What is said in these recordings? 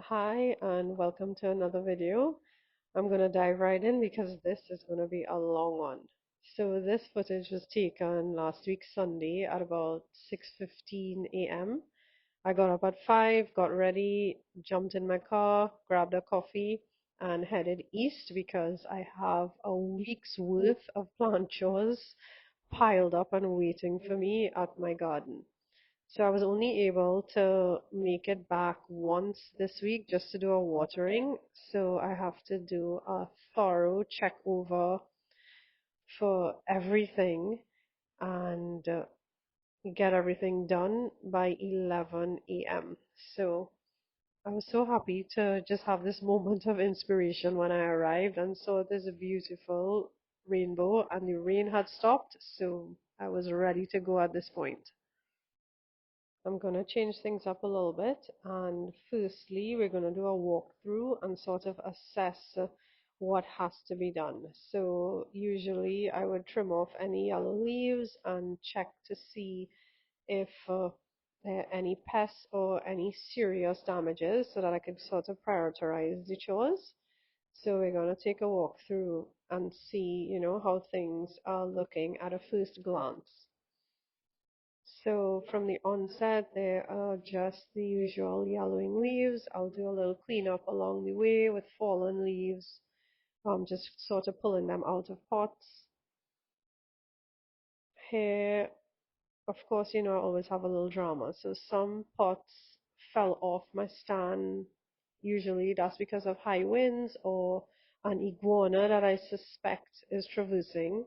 Hi, and welcome to another video. I'm going to dive right in because this is going to be a long one. So this footage was taken last week Sunday at about 6:15 a.m. I got up at 5, got ready, jumped in my car, grabbed a coffee, and headed east because I have a week's worth of plant chores piled up and waiting for me at my garden. So I was only able to make it back once this week just to do a watering. So I have to do a thorough check over for everything and get everything done by 11 a.m. So I was so happy to just have this moment of inspiration when I arrived and saw this beautiful rainbow, and the rain had stopped, so I was ready to go at this point. I'm going to change things up a little bit. And firstly, we're going to do a walkthrough and sort of assess what has to be done. So usually I would trim off any yellow leaves and check to see if there are any pests or any serious damages so that I could sort of prioritize the chores. So we're going to take a walk through and see, how things are looking at a first glance. So from the onset, there are just the usual yellowing leaves. I'll do a little cleanup along the way with fallen leaves, just sort of pulling them out of pots. Here, of course, I always have a little drama. So some pots fell off my stand. Usually that's because of high winds or an iguana that I suspect is traversing.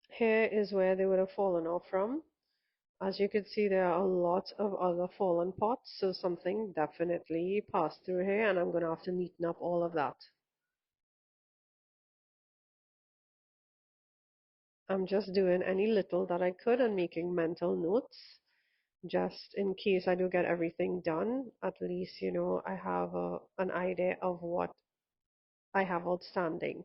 Here is where they would have fallen off from. As you can see, there are a lot of other fallen pots, so something definitely passed through here, and I'm going to have to neaten up all of that. I'm just doing any little that I could and making mental notes, just in case I do get everything done. At least, I have an idea of what I have outstanding.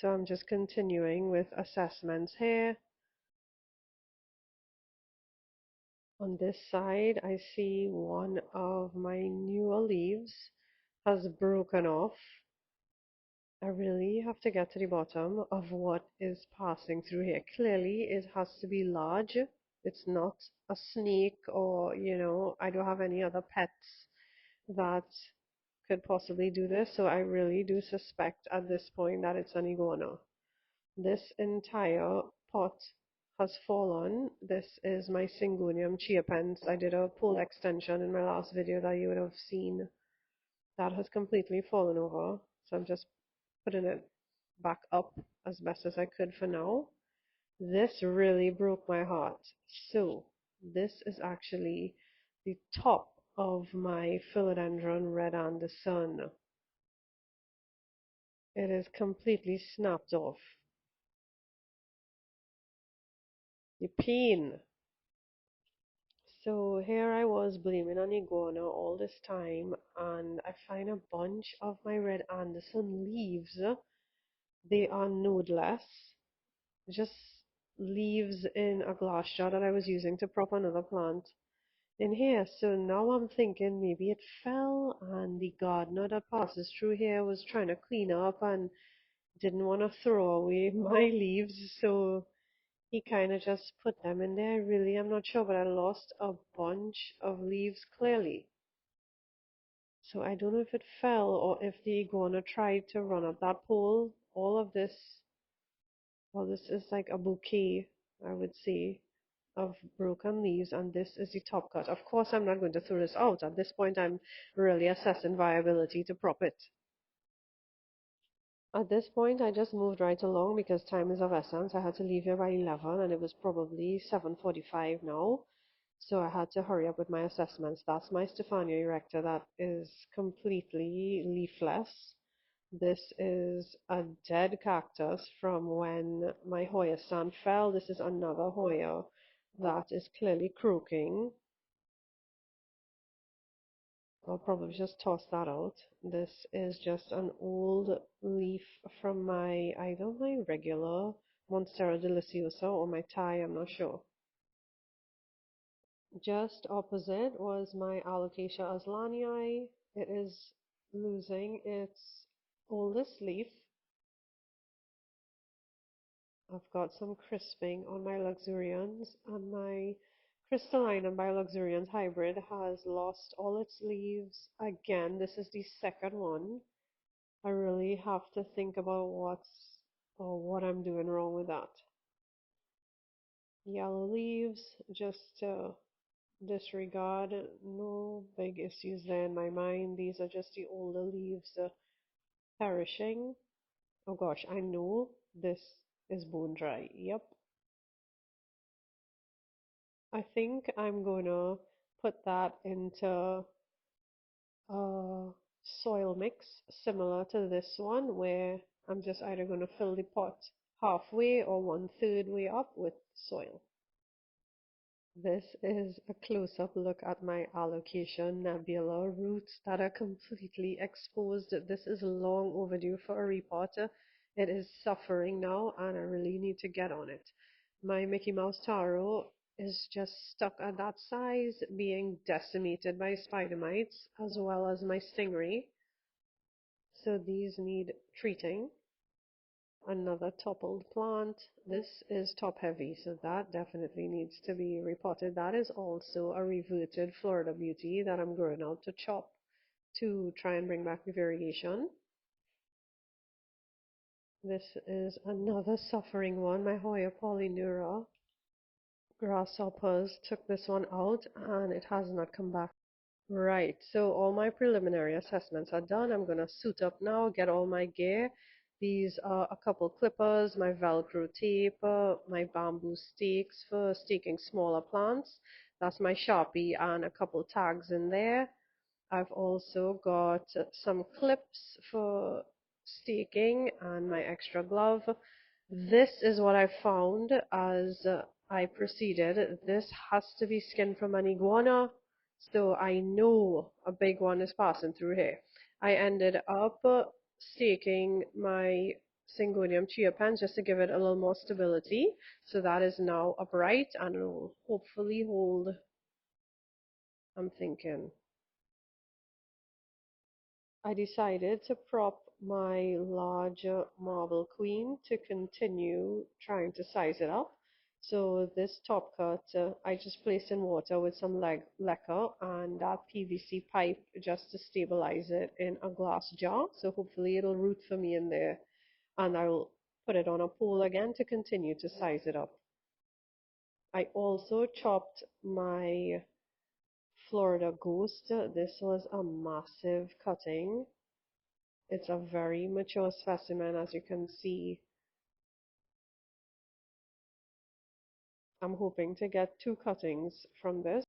So I'm just continuing with assessments here. On this side, I see one of my newer leaves has broken off. I really have to get to the bottom of what is passing through here. Clearly, it has to be large. It's not a snake or, I don't have any other pets that could possibly do this. So I really do suspect at this point that it's an iguana. This entire pot has fallen. This is my Syngonium chiapens. I did a pole extension in my last video that you would have seen. That has completely fallen over. So I'm just putting it back up as best as I could for now. This really broke my heart. So this is actually the top of my philodendron red Anderson. It is completely snapped off. The pain. So here I was blaming an iguana all this time, and I find a bunch of my red Anderson leaves. They are nodeless, just leaves in a glass jar that I was using to prop another plant in here. So now I'm thinking maybe it fell and the gardener that passes through here was trying to clean up and didn't want to throw away my leaves, so he kind of just put them in there. Really, I'm not sure, but I lost a bunch of leaves clearly. So I don't know if it fell or if the iguana tried to run up that pole. All of this, well, this is like a bouquet, I would say, of broken leaves, and this is the top cut. Of course, I'm not going to throw this out. At this point, I'm really assessing viability to prop it. At this point, I just moved right along because time is of essence. I had to leave here by 11, and it was probably 7:45 now. So I had to hurry up with my assessments. That's my Stephania erecta that is completely leafless. This is a dead cactus from when my Hoya stand fell. This is another Hoya that is clearly croaking. I'll probably just toss that out. This is just an old leaf from either my regular Monstera deliciosa or my Thai, I'm not sure. Just opposite was my Alocasia aslanii. It is losing its oldest leaf. I've got some crisping on my Luxurians, and my Crystallinum by Luxurians hybrid has lost all its leaves again. This is the second one. I really have to think about what I'm doing wrong with that. Yellow leaves, just disregard. No big issues there in my mind. These are just the older leaves perishing. Oh gosh, I know this is bone dry. Yep. I think I'm gonna put that into a soil mix similar to this one, where I'm just either gonna fill the pot halfway or 1/3 way up with soil. This is a close-up look at my Alocasia nebula roots that are completely exposed. This is long overdue for a repotter. It is suffering now, and I really need to get on it. My Mickey Mouse taro is just stuck at that size, being decimated by spider mites, as well as my stingray. So these need treating. Another toppled plant. This is top heavy, so that definitely needs to be repotted. That is also a reverted Florida Beauty that I'm growing out to chop to try and bring back the variegation. This is another suffering one, my Hoya polyneura. Grasshoppers took this one out and it has not come back. Right, so all my preliminary assessments are done. I'm going to suit up now, get all my gear. These are a couple clippers, my Velcro tape, my bamboo stakes for staking smaller plants. That's my Sharpie and a couple tags in there. I've also got some clips for staking and my extra glove. This is what I found as I proceeded. This has to be skin from an iguana, so I know a big one is passing through here. I ended up staking my Syngonium chia pens just to give it a little more stability. So that is now upright and it will hopefully hold, I'm thinking. I decided to prop my larger marble queen to continue trying to size it up. So this top cut, I just placed in water with some lacquer and that PVC pipe just to stabilize it in a glass jar. So hopefully it'll root for me in there, and I'll put it on a pole again to continue to size it up. I also chopped my Florida Ghost. This was a massive cutting. It's a very mature specimen, as you can see. I'm hoping to get 2 cuttings from this,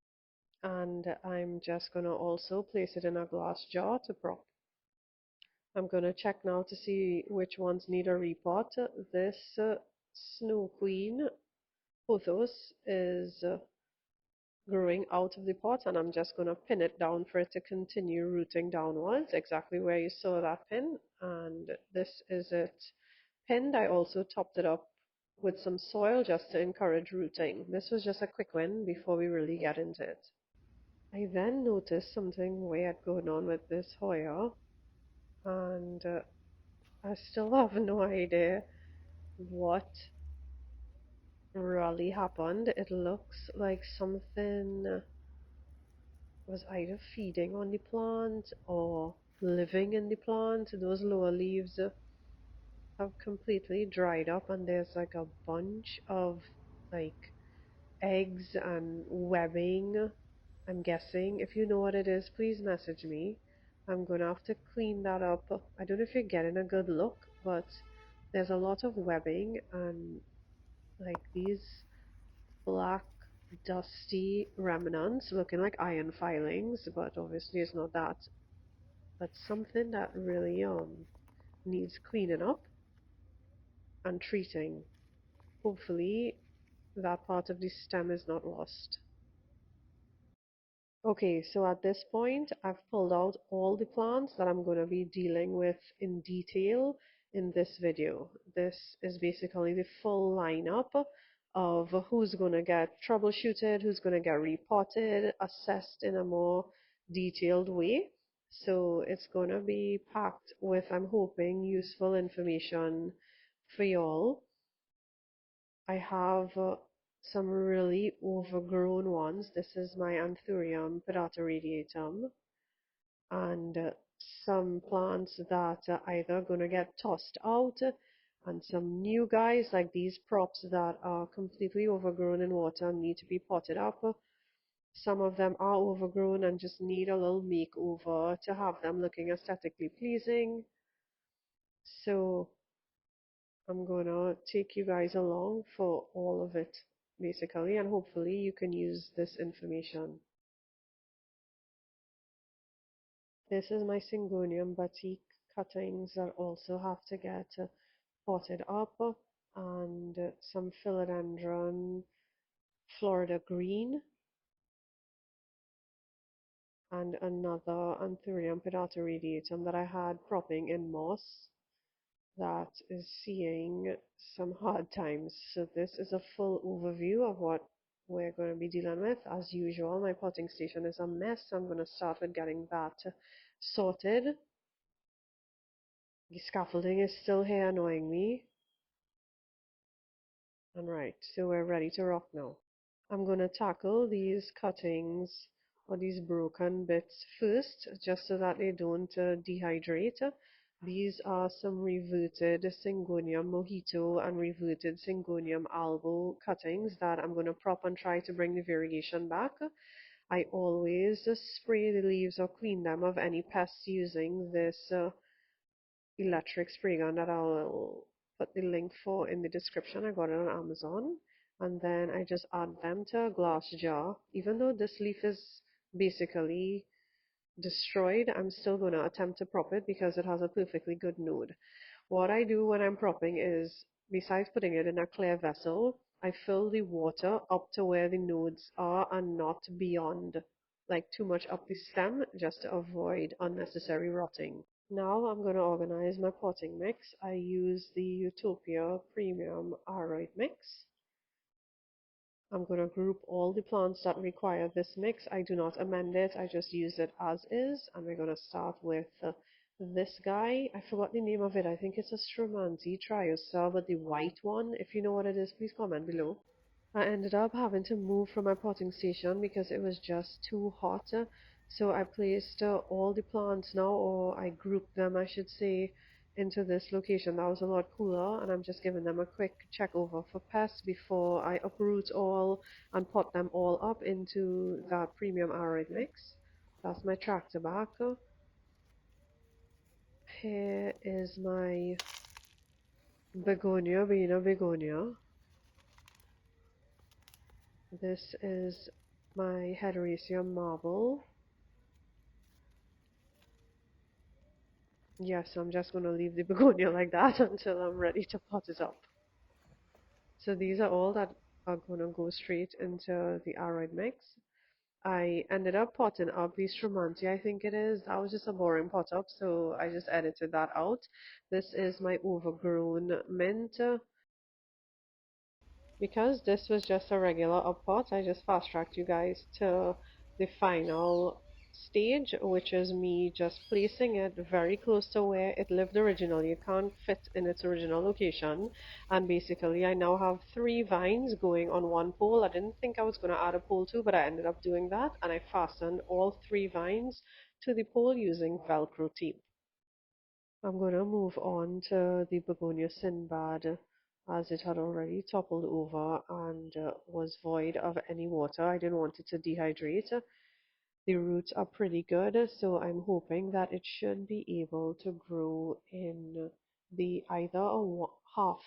and I'm just going to also place it in a glass jar to prop. I'm going to check now to see which ones need a repot. This Snow Queen pothos is growing out of the pot, and I'm just going to pin it down for it to continue rooting downwards, exactly where you saw that pin. And this is it pinned. I also topped it up with some soil just to encourage rooting. This was just a quick win before we really get into it. I then noticed something weird going on with this Hoya, and I still have no idea what really happened. It looks like something was either feeding on the plant or living in the plant. Those lower leaves have completely dried up, and there's like a bunch of like eggs and webbing, I'm guessing. If you know what it is, please message me. I'm gonna have to clean that up. I don't know if you're getting a good look, but there's a lot of webbing and like these black dusty remnants looking like iron filings, but obviously it's not that. But something that really needs cleaning up and treating. Hopefully that part of the stem is not lost. Okay, so at this point, I've pulled out all the plants that I'm going to be dealing with in detail in this video. This is basically the full lineup. of who's going to get troubleshooted, who's going to get repotted, assessed in a more detailed way. So it's going to be packed with, I'm hoping, useful information for y'all. I have some really overgrown ones. This is my Anthurium pedata radiatum, and some plants that are either going to get tossed out, and some new guys like these props that are completely overgrown in water and need to be potted up. Some of them are overgrown and just need a little makeover to have them looking aesthetically pleasing. So I'm gonna take you guys along for all of it basically, and hopefully you can use this information. This is my Syngonium batik cuttings that also have to get potted up, and some philodendron Florida green, and another Anthurium pedata radiatum that I had propping in moss that is seeing some hard times. So this is a full overview of what we're going to be dealing with. As usual, my potting station is a mess. I'm going to start with getting that sorted. The scaffolding is still here annoying me. And right, so we're ready to rock now. I'm going to tackle these cuttings or these broken bits first, just so that they don't dehydrate. These are some reverted Syngonium mojito and reverted Syngonium albo cuttings that I'm going to prop and try to bring the variegation back. I always spray the leaves or clean them of any pests using this electric spray gun that I'll put the link for in the description. I got it on Amazon. And then I just add them to a glass jar. Even though this leaf is basically destroyed, I'm still going to attempt to prop it because it has a perfectly good node. What I do when I'm propping is, besides putting it in a clear vessel, I fill the water up to where the nodes are and not beyond, like too much up the stem, just to avoid unnecessary rotting. Now I'm going to organize my potting mix. I use the Utopia Premium Aroid mix. I'm going to group all the plants that require this mix. I do not amend it, I just use it as is. And we're going to start with this guy. I forgot the name of it. I think it's a Stramanti Triosa, but the white one. If you know what it is, please comment below. I ended up having to move from my potting station because it was just too hot. So I placed all the plants now, or I grouped them, I should say, into this location. That was a lot cooler, and I'm just giving them a quick check over for pests before I uproot all and pot them all up into that premium arid mix. That's my tractor back. Here is my begonia being a begonia. This is my Hederaceum marble. Yes, I'm just going to leave the begonia like that until I'm ready to pot it up. So these are all that are going to go straight into the aroid mix. I ended up potting up the Stramanti, I think it is. That was just a boring pot up, so I just edited that out. This is my overgrown mint. Because this was just a regular up pot, I just fast-tracked you guys to the final stage, which is me just placing it very close to where it lived originally. It can't fit in its original location, and basically I now have 3 vines going on one pole. I didn't think I was going to add a pole too, but I ended up doing that, and I fastened all 3 vines to the pole using Velcro tape. I'm going to move on to the Begonia Sinbad, as it had already toppled over and was void of any water. I didn't want it to dehydrate. The roots are pretty good, so I'm hoping that it should be able to grow in the either a half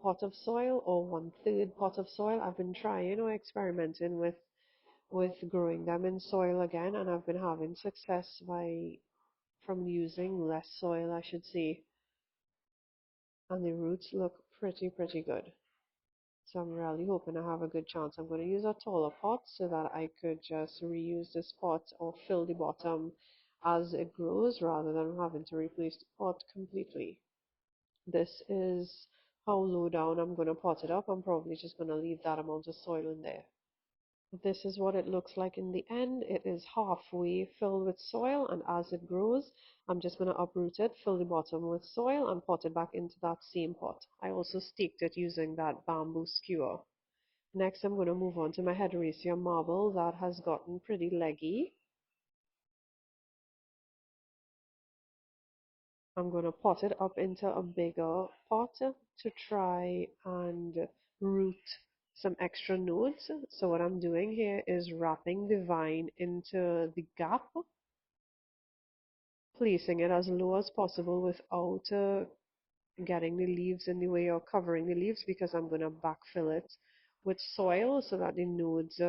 pot of soil or 1/3 pot of soil. I've been trying or experimenting with growing them in soil again, and I've been having success from using less soil, I should say. And the roots look pretty good. So I'm really hoping I have a good chance. I'm going to use a taller pot so that I could just reuse this pot or fill the bottom as it grows rather than having to replace the pot completely. This is how low down I'm going to pot it up. I'm probably just going to leave that amount of soil in there. This is what it looks like in the end. It is halfway filled with soil, and as it grows, I'm just going to uproot it, fill the bottom with soil, and pot it back into that same pot. I also staked it using that bamboo skewer. Next, I'm going to move on to my Hedracia marble that has gotten pretty leggy. I'm going to pot it up into a bigger pot to try and root some extra nodes. So what I'm doing here is wrapping the vine into the gap, placing it as low as possible without getting the leaves in the way or covering the leaves, because I'm going to backfill it with soil so that the nodes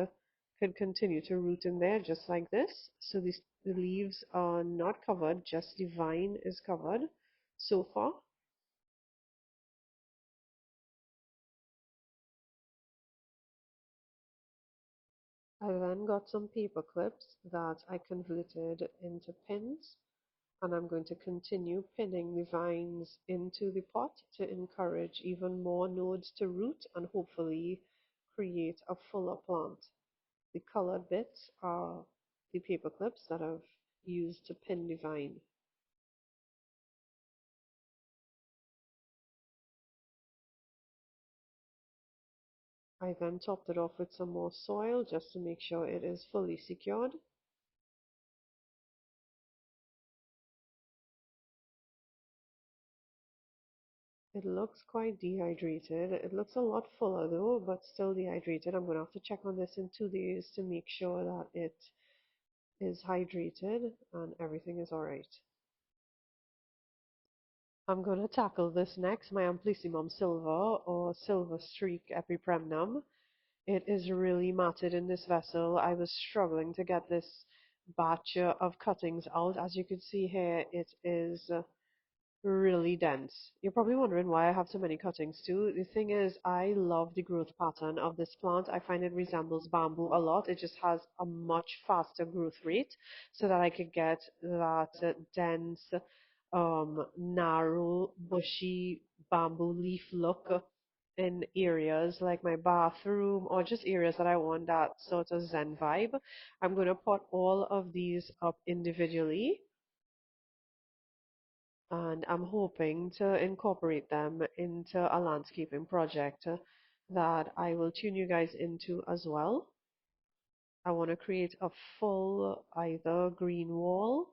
can continue to root in there just like this. So the leaves are not covered, just the vine is covered so far. I then got some paper clips that I converted into pins, and I'm going to continue pinning the vines into the pot to encourage even more nodes to root and hopefully create a fuller plant. The colored bits are the paper clips that I've used to pin the vine. I then topped it off with some more soil just to make sure it is fully secured. It looks quite dehydrated. It looks a lot fuller though, but still dehydrated. I'm going to have to check on this in 2 days to make sure that it is hydrated and everything is alright. I'm going to tackle this next, my Amplyssimum silver or silver streak epipremnum. It is really matted in this vessel. I was struggling to get this batch of cuttings out. As you can see here, it is really dense. You're probably wondering why I have so many cuttings too. The thing is, I love the growth pattern of this plant. I find it resembles bamboo a lot. It just has a much faster growth rate so that I could get that dense, narrow, bushy bamboo leaf look in areas like my bathroom or just areas that I want that sort of zen vibe. I'm going to put all of these up individually, and I'm hoping to incorporate them into a landscaping project that I will tune you guys into as well. I want to create a full either green wall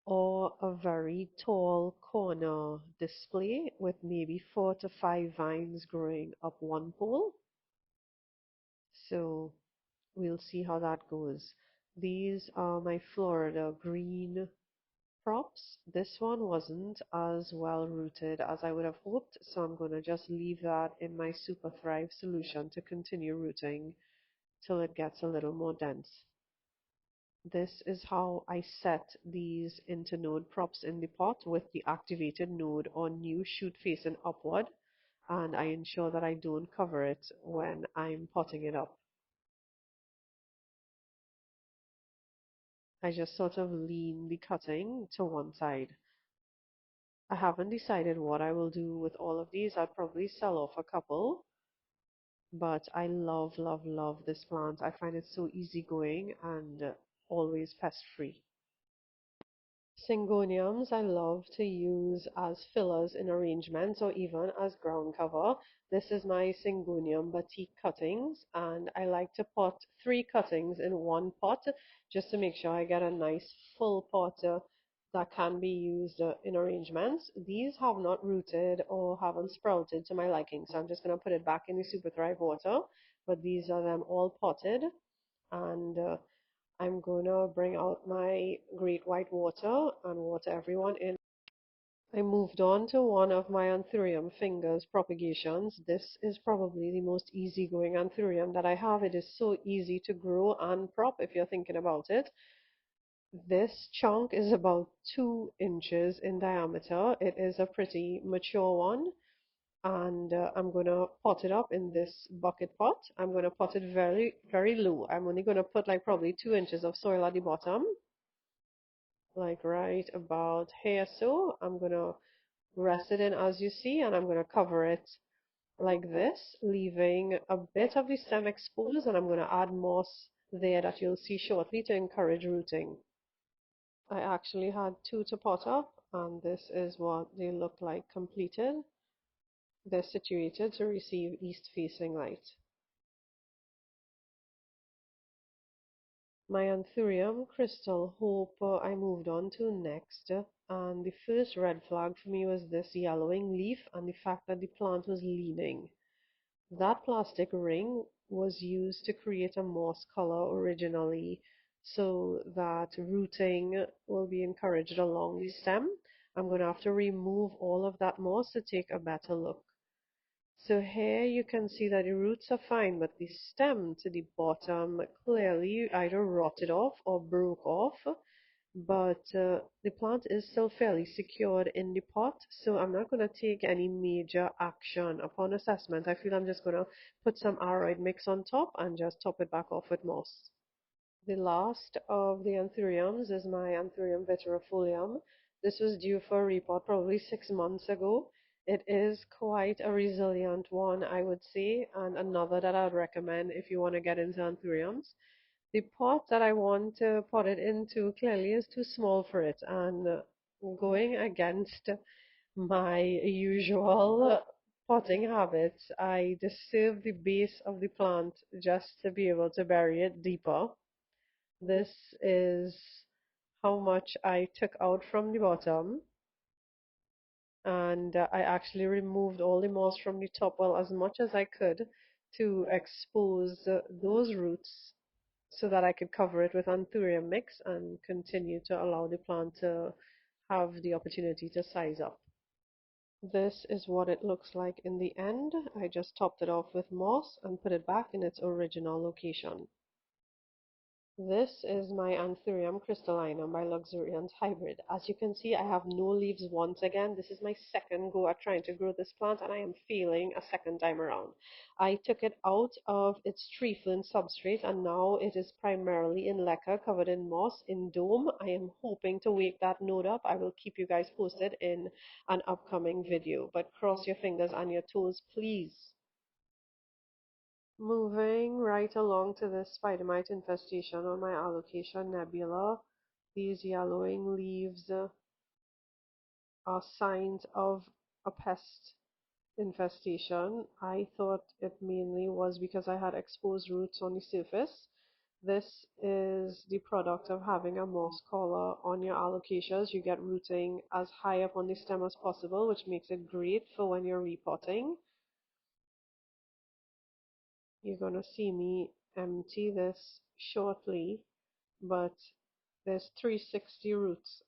or a very tall corner display with maybe 4 to 5 vines growing up one pole. So we'll see how that goes. These are my Florida green props. This one wasn't as well rooted as I would have hoped, so I'm going to just leave that in my Super Thrive solution to continue rooting till it gets a little more dense. This is how I set these internode props in the pot with the activated node or new shoot facing upward, and I ensure that I don't cover it when I'm potting it up. I just sort of lean the cutting to one side. I haven't decided what I will do with all of these. I'll probably sell off a couple, but I love, love, love this plant. I find it so easygoing and always pest free. Syngoniums I love to use as fillers in arrangements or even as ground cover. This is my Syngonium batik cuttings, and I like to pot 3 cuttings in one pot just to make sure I get a nice full pot that can be used in arrangements. These have not rooted or haven't sprouted to my liking, so I'm just going to put it back in the Super Thrive water, but these are them all potted, and I'm gonna bring out my great white water and water everyone in. I moved on to one of my Anthurium fingers propagations. This is probably the most easygoing Anthurium that I have. It is so easy to grow and prop if you're thinking about it. This chunk is about 2 inches in diameter. It is a pretty mature one, and I'm going to pot it up in this bucket pot. I'm going to pot it very, very low. I'm only going to put like probably 2 inches of soil at the bottom, like right about here. So I'm going to rest it in as you see, and I'm going to cover it like this, leaving a bit of the stem exposed, and I'm going to add moss there that you'll see shortly to encourage rooting. I actually had two to pot up, and this is what they look like completed. They're situated to receive east-facing light. My anthurium crystal hope I moved on to next, and the first red flag for me was this yellowing leaf and the fact that the plant was leaning. That plastic ring was used to create a moss color originally so that rooting will be encouraged along the stem. I'm going to have to remove all of that moss to take a better look. So here you can see that the roots are fine, but the stem to the bottom clearly either rotted off or broke off. But the plant is still fairly secured in the pot, so I'm not going to take any major action upon assessment. I feel I'm just going to put some aroid mix on top and just top it back off with moss. The last of the anthuriums is my Anthurium vitirifolium. This was due for a repot probably 6 months ago. It is quite a resilient one, I would say, and another that I would recommend if you want to get into anthuriums. The pot that I want to pot it into clearly is too small for it, and going against my usual potting habits, I disturb the base of the plant just to be able to bury it deeper. This is how much I took out from the bottom, and I actually removed all the moss from the top, well, as much as I could, to expose those roots so that I could cover it with anthurium mix and continue to allow the plant to have the opportunity to size up. This is what it looks like in the end. I just topped it off with moss and put it back in its original location. This is my Anthurium crystallinum by Luxuriant Hybrid. As you can see, I have no leaves once again. This is my second go at trying to grow this plant, and I am failing a second time around. I took it out of its tree fern substrate, and now it is primarily in leca, covered in moss, in dome. I am hoping to wake that node up. I will keep you guys posted in an upcoming video, but cross your fingers and your toes, please. Moving right along to this spider mite infestation on my Alocasia nebula, these yellowing leaves are signs of a pest infestation. I thought it mainly was because I had exposed roots on the surface. This is the product of having a moss collar on your alocasias. You get rooting as high up on the stem as possible, which makes it great for when you're repotting. You're going to see me empty this shortly, but there's 360 roots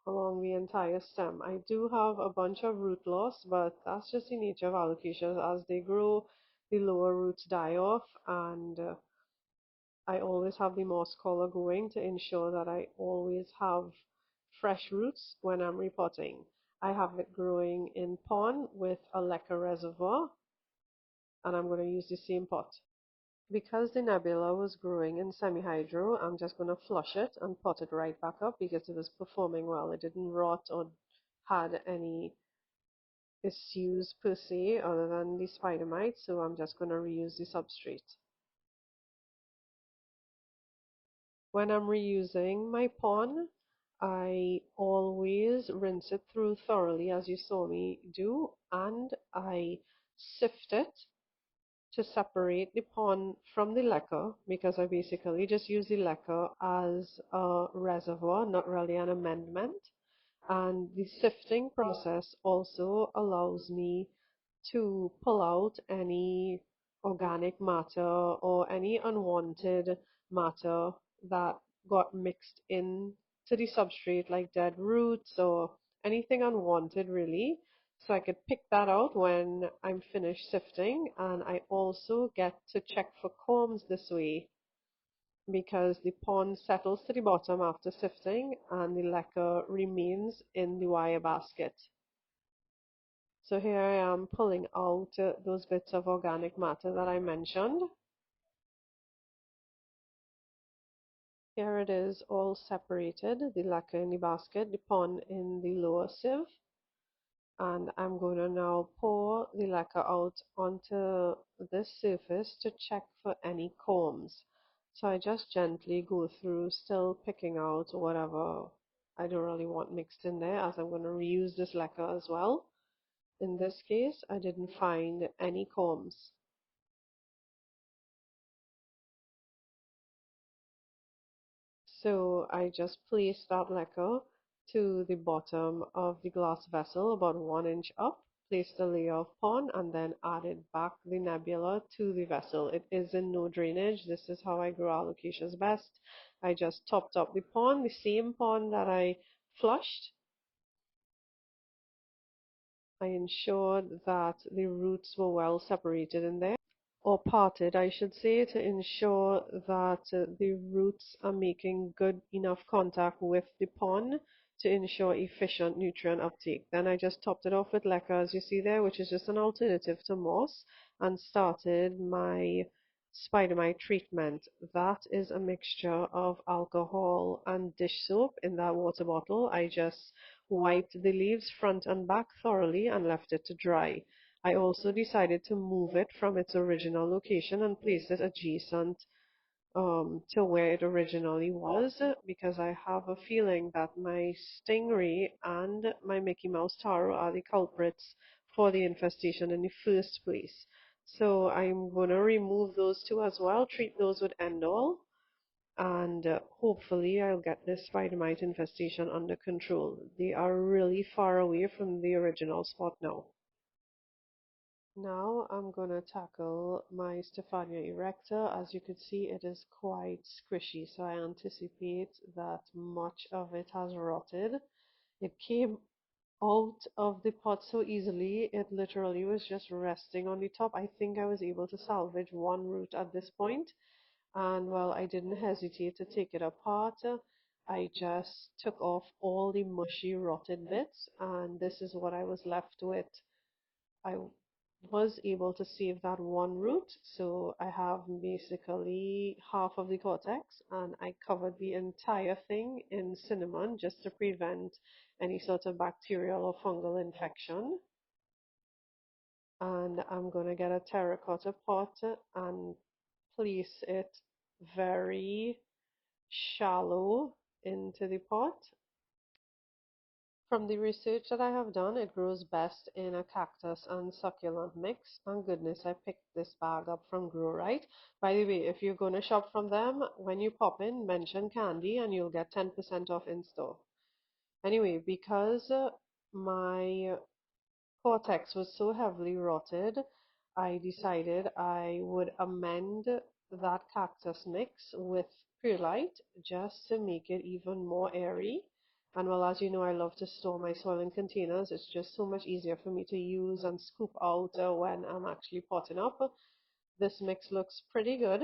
along the entire stem. I do have a bunch of root loss, but that's just the nature of alocasias. As they grow, the lower roots die off, and I always have the moss collar going to ensure that I always have fresh roots when I'm repotting. I have it growing in pond with a leca reservoir, and I'm going to use the same pot. Because the nebula was growing in semi-hydro, I'm just going to flush it and pot it right back up because it was performing well. It didn't rot or had any issues per se other than the spider mites, so I'm just going to reuse the substrate. When I'm reusing my pond, I always rinse it through thoroughly as you saw me do, and I sift it to separate the pond from the leca, because I basically just use the leca as a reservoir, not really an amendment. And the sifting process also allows me to pull out any organic matter or any unwanted matter that got mixed in to the substrate, like dead roots or anything unwanted really. So I could pick that out when I'm finished sifting, and I also get to check for corms this way because the pond settles to the bottom after sifting and the leca remains in the wire basket. So here I am pulling out those bits of organic matter that I mentioned. Here it is all separated, the leca in the basket, the pond in the lower sieve. And I'm going to now pour the lacquer out onto this surface to check for any combs. So I just gently go through, still picking out whatever I don't really want mixed in there, as I'm going to reuse this lacquer as well. In this case, I didn't find any combs. So I just placed that lacquer to the bottom of the glass vessel, about 1 inch up, placed a layer of pond, and then added back the nebula to the vessel. It is in no drainage. This is how I grow alocasias best. I just topped up the pond, the same pond that I flushed. I ensured that the roots were well separated in there, or parted, I should say, to ensure that the roots are making good enough contact with the pond to ensure efficient nutrient uptake. Then I just topped it off with leca, as you see there, which is just an alternative to moss, and started my spidermite treatment. That is a mixture of alcohol and dish soap in that water bottle. I just wiped the leaves front and back thoroughly and left it to dry. I also decided to move it from its original location and place it adjacent to where it originally was, because I have a feeling that my stingray and my Mickey Mouse taro are the culprits for the infestation in the first place. So I'm going to remove those two as well, treat those with Endol, and hopefully I'll get this spider mite infestation under control. They are really far away from the original spot now. Now I'm going to tackle my Stephania erecta. As you can see, it is quite squishy, so I anticipate that much of it has rotted. It came out of the pot so easily, it literally was just resting on the top. I think I was able to salvage one root at this point, and well, I didn't hesitate to take it apart. I just took off all the mushy, rotted bits, and this is what I was left with. I was able to save that one root, so I have basically half of the cortex, and I covered the entire thing in cinnamon just to prevent any sort of bacterial or fungal infection. And I'm going to get a terracotta pot and place it very shallow into the pot. From the research that I have done, it grows best in a cactus and succulent mix. Thank goodness I picked this bag up from Grow Right. By the way, if you're going to shop from them, when you pop in, mention Candy and you'll get 10% off in store. Anyway, because my cortex was so heavily rotted, I decided I would amend that cactus mix with perlite just to make it even more airy. And well, as you know, I love to store my soil in containers. It's just so much easier for me to use and scoop out when I'm actually potting up. This mix looks pretty good.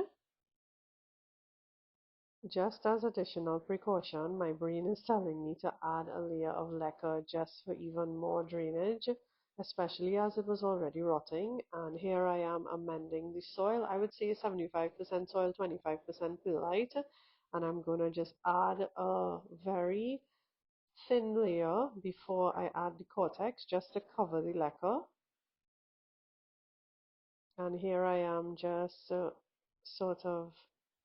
Just as additional precaution, my brain is telling me to add a layer of lacquer just for even more drainage, especially as it was already rotting. And here I am amending the soil. I would say 75% soil, 25% perlite. And I'm going to just add a very thin layer before I add the cortex just to cover the lacquer. And here I am just sort of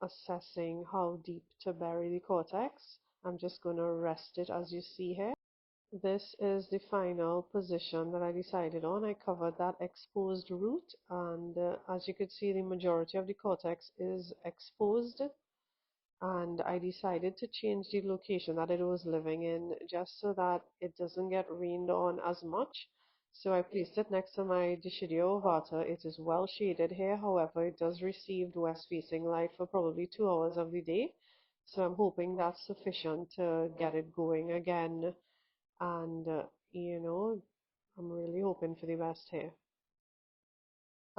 assessing how deep to bury the cortex. I'm just going to rest it as you see here. This is the final position that I decided on. I covered that exposed root, and as you could see, the majority of the cortex is exposed, and I decided to change the location that it was living in just so that it doesn't get rained on as much. So I placed it next to my Dischidia ovata. It is well shaded here, however, it does receive west facing light for probably 2 hours of the day. So I'm hoping that's sufficient to get it going again. And, you know, I'm really hoping for the best here.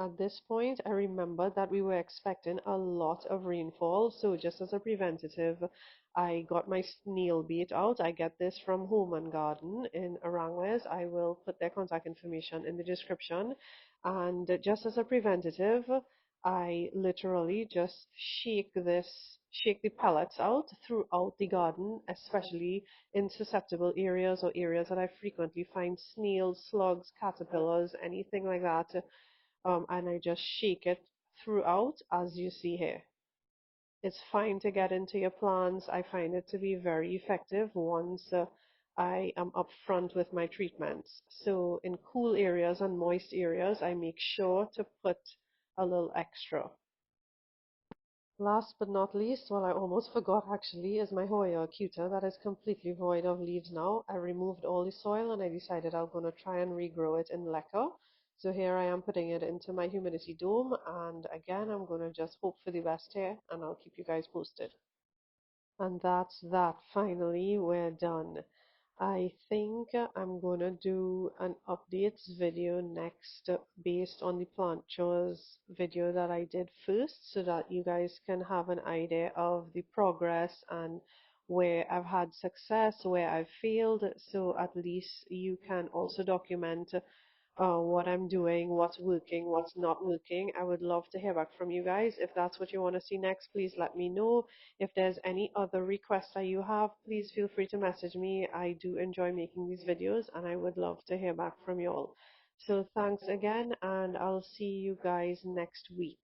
At this point, I remembered that we were expecting a lot of rainfall, so just as a preventative, I got my snail bait out. I get this from Home and Garden in Aranguez. I will put their contact information in the description. And just as a preventative, I literally just shake the pellets out throughout the garden, especially in susceptible areas or areas that I frequently find snails, slugs, caterpillars, anything like that. And I just shake it throughout, as you see here. It's fine to get into your plants. I find it to be very effective once I am upfront with my treatments. So in cool areas and moist areas, I make sure to put a little extra. Last but not least, well, I almost forgot actually, is my Hoya acuta that is completely void of leaves now. I removed all the soil and I decided I'm going to try and regrow it in leca. So here I am putting it into my humidity dome, and again, I'm going to just hope for the best here, and I'll keep you guys posted. And that's that. Finally, we're done. I think I'm gonna do an updates video next based on the plant chores video that I did first so that you guys can have an idea of the progress and where I've had success, where I've failed, so at least you can also document what I'm doing, what's working, what's not working. I would love to hear back from you guys. If that's what you want to see next, please let me know. If there's any other requests that you have, please feel free to message me. I do enjoy making these videos and I would love to hear back from you all. So thanks again, and I'll see you guys next week.